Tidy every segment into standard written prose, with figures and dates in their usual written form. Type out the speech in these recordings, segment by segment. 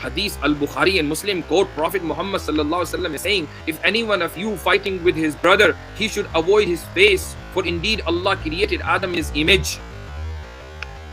hadith al-Bukhari and Muslim quote Prophet Muhammad sallallahu alaihi wasallam is saying, if any one of you fighting with his brother, he should avoid his face, for indeed Allah created Adam in his image.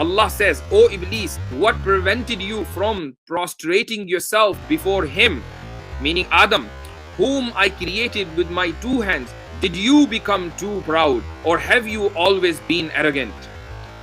Allah says, O Iblis, what prevented you from prostrating yourself before him, meaning Adam, whom I created with my two hands? Did you become too proud, or have you always been arrogant?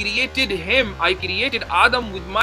created him, I created Adam with my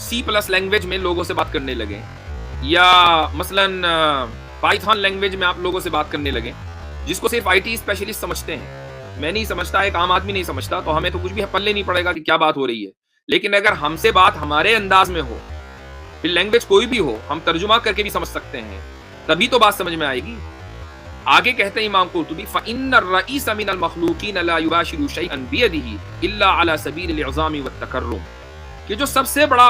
C+ language میں لوگوں سے بات کرنے لگیں، یا مثلاً Python language میں آپ لوگوں سے بات کرنے لگیں، جس کو صرف IT اسپیشلسٹ سمجھتے ہیں، میں نہیں سمجھتا، ایک عام آدمی نہیں سمجھتا، تو ہمیں تو کچھ بھی پلے نہیں پڑے گا کہ کیا بات ہو رہی ہے. لیکن اگر ہم سے بات ہمارے انداز میں ہو، پھر لینگویج کوئی بھی ہو، ہم ترجمہ کر کے بھی سمجھ سکتے ہیں، تبھی تو بات سمجھ میں آئے گی. آگے کہتے ہیں امام قرطبی فَإِنَّ الرَّئِيسَ مِنَ الْمَخْلُوقِينَ لَا يُبَاشِرُ شَيْئًا بِيَدِهِ إِلَّا عَلَى سَبِيلِ الْإِعْظَامِ وَالتَّكَرُّمِ، کہ جو سب سے بڑا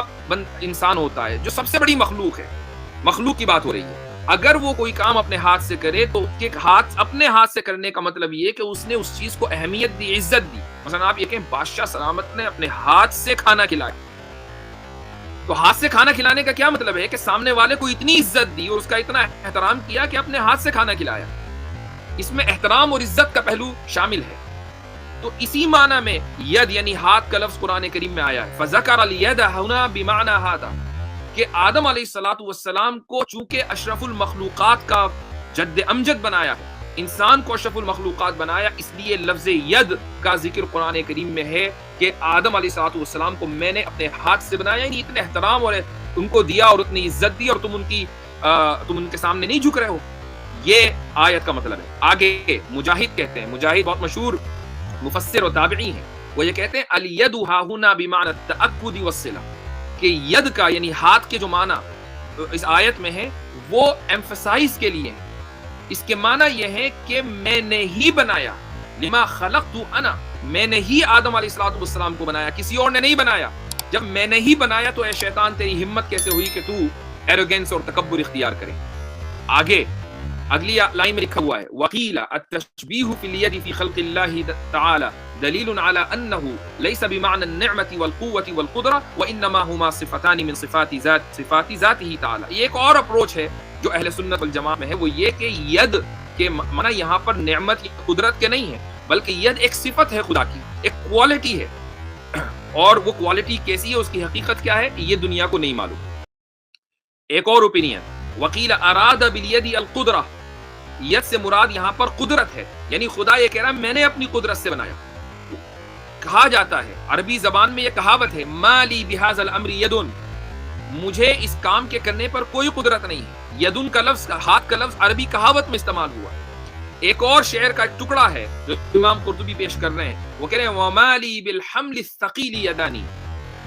انسان ہوتا ہے، جو سب سے بڑی مخلوق ہے، مخلوق کی بات ہو رہی ہے، اگر وہ کوئی کام اپنے ہاتھ سے کرے تو اس کے اپنے ہاتھ سے کرنے کا مطلب یہ کہ اس نے اس چیز کو اہمیت دی، عزت دی. مثلا آپ یہ کہیں بادشاہ سلامت نے اپنے ہاتھ سے کھانا کھلایا، تو ہاتھ سے کھانا کھلانے کا کیا مطلب ہے کہ سامنے والے کو اتنی عزت دی اور اس کا اتنا احترام کیا کہ اپنے ہاتھ سے کھانا کھلایا. اس میں احترام اور عزت کا پہلو شامل ہے. تو اسی معنی میں ید یعنی ہاتھ کا لفظ قرآن کریم میں آیا ہے. فذکر الید ہنا بمعنی ھذا، کہ آدم علیہ الصلوۃ والسلام کو چونکہ اشرف المخلوقات کا جد امجد بنایا ہے، انسان کو اشرف المخلوقات بنایا، اس لیے لفظ ید کا ذکر قرآن کریم میں ہے کہ آدم علیہ الصلوۃ والسلام کو میں نے اپنے ہاتھ سے بنایا. یعنی اتنے احترام اور ان کو دیا اور اتنی عزت دی اور تم ان کے سامنے نہیں جھک رہے ہو. یہ آیت کا مطلب ہے. آگے مجاہد کہتے ہیں، مجاہد بہت مشہور مفسر و تابعی ہیں، وہ یہ کہتے ہیں الید ھا ھنا بمعنی التأکد والصلہ، کہ ید کا یعنی ہاتھ کے جو معنی اس آیت میں ہے وہ ایمفسائز کے لیے، اس کے معنی یہ ہے کہ میں نے ہی بنایا، لما خلقت انا، میں نے ہی آدم علیہ الصلوۃ والسلام کو بنایا، کسی اور نے نہیں بنایا. جب میں نے ہی بنایا تو اے شیطان تیری ہمت کیسے ہوئی کہ تو ایروگینس اور تکبر اختیار کرے. آگے اگلی لائن میں لکھا ہوا ہے وقیل التشبیہ فی الید فی خلق اللہ تعالی دلیل علی انہ لیس بمعنى النعمة والقوة والقدرة وانما ہما صفتان من صفات ذاتہ تعالی. یہ ایک اور اپروچ ہے جو اہل سنت والجماعت میں ہے، وہ یہ کہ ید کے معنی یہاں پر نعمت یا قدرت کے نہیں ہے، بلکہ ید ایک صفت ہے خدا کی، ایک کوالٹی ہے، اور وہ کوالٹی کیسی ہے، اس کی حقیقت کیا ہے، یہ دنیا کو نہیں معلوم. ایک اور اوپینین وقیل اراد بالید القدرہ، ید سے مراد یہاں پر قدرت ہے، یعنی خدا یہ کہہ رہا ہے میں نے اپنی قدرت سے بنایا. کہا جاتا ہے عربی زبان میں یہ کہاوت ہے ما لی بہذا الامر یدن، مجھے اس کام کے کرنے پر کوئی قدرت نہیں ہے. یدن کا لفظ، ہاتھ کا لفظ عربی کہاوت میں استعمال ہوا. ایک اور شعر کا ایک ٹکڑا ہے جو امام قرطبی پیش کر رہے ہیں، وہ کہہ رہے ہیں وما لی بالحمل الثقیل یدانی،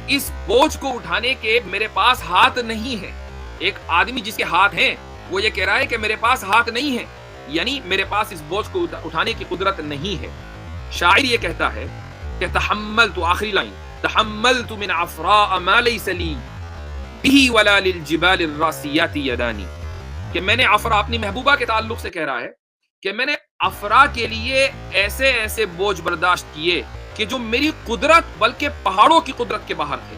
اس بوجھ کو اٹھانے کے میرے پاس ہاتھ نہیں ہے. ایک آدمی جس کے ہاتھ ہیں وہ یہ کہہ رہا ہے کہ میرے پاس ہاتھ نہیں ہے، یعنی میرے پاس اس بوجھ کو اٹھانے کی قدرت نہیں ہے. شاعر یہ کہتا ہے کہ تحملت، آخری لائن، تحملت من عفراء ما لیس لی بہ ولا للجبال الراسیات یدانی، کہ میں نے عفرا، اپنی محبوبہ کے تعلق سے کہہ رہا ہے کہ میں نے عفرا کے لیے ایسے ایسے بوجھ برداشت کیے کہ جو میری قدرت بلکہ پہاڑوں کی قدرت کے باہر تھے.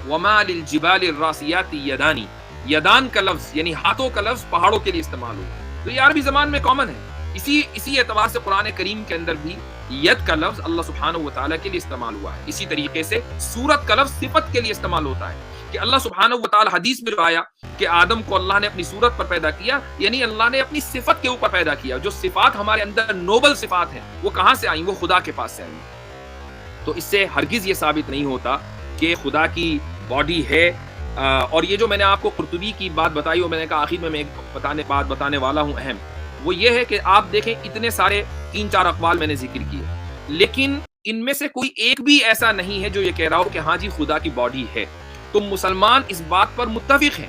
وما للجبال الراسیات یدانی، یدان کا لفظ یعنی ہاتھوں کا لفظ پہاڑوں کے لیے استعمال ہوا، تو یہ عربی زبان میں کامن ہے. اسی اعتبار سے قرآن کریم کے اندر بھی ید کا لفظ اللہ سبحانہ و تعالیٰ کے لیے استعمال ہوا ہے. اسی طریقے سے صورت کا لفظ صفت کے لیے استعمال ہوتا ہے، کہ اللہ سبحانہ و تعالیٰ حدیث میں جو آیا کہ آدم کو اللہ نے اپنی صورت پر پیدا کیا، یعنی اللہ نے اپنی صفت کے اوپر پیدا کیا. جو صفات ہمارے اندر نوبل صفات ہیں وہ کہاں سے آئیں؟ وہ خدا کے پاس سے آئیں. تو اس سے ہرگز یہ ثابت نہیں ہوتا کہ خدا کی باڈی ہے. اور یہ جو میں نے آپ کو قرطبی کی بات بتائی اور میں نے کہا آخر میں ایک بات بتانے والا ہوں اہم، وہ یہ ہے کہ آپ دیکھیں اتنے سارے 3-4 اقوال میں نے ذکر کیے، لیکن ان میں سے کوئی ایک بھی ایسا نہیں ہے جو یہ کہہ رہا ہو کہ ہاں جی خدا کی باڈی ہے. تو مسلمان اس بات پر متفق ہیں،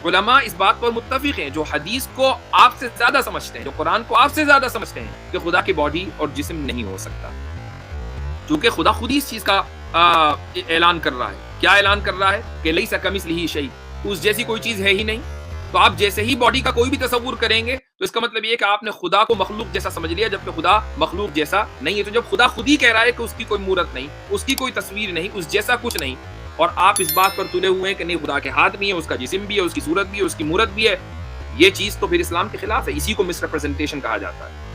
علماء اس بات پر متفق ہیں، جو حدیث کو آپ سے زیادہ سمجھتے ہیں، جو قرآن کو آپ سے زیادہ سمجھتے ہیں، کہ خدا کی باڈی اور جسم نہیں ہو سکتا، کیونکہ خدا خود ہی اس چیز کا اعلان کر رہا ہے. کیا اعلان کر رہا ہے؟ کہ لیس کمثلہ شیء، اس جیسی کوئی چیز ہے ہی نہیں. تو آپ جیسے ہی باڈی کا کوئی بھی تصور کریں گے تو اس کا مطلب یہ کہ آپ نے خدا کو مخلوق جیسا سمجھ لیا، جبکہ خدا مخلوق جیسا نہیں ہے. تو جب خدا خود ہی کہہ رہا ہے کہ اس کی کوئی مورت نہیں، اس کی کوئی تصویر نہیں، اس جیسا کچھ نہیں، اور آپ اس بات پر تلے ہوئے ہیں کہ نہیں خدا کے ہاتھ بھی ہیں، اس کا جسم بھی ہے، اس کی صورت بھی ہے، اس کی مورت بھی ہے، یہ چیز تو پھر اسلام کے خلاف ہے. اسی کو مس ریپرزنٹیشن کہا جاتا ہے.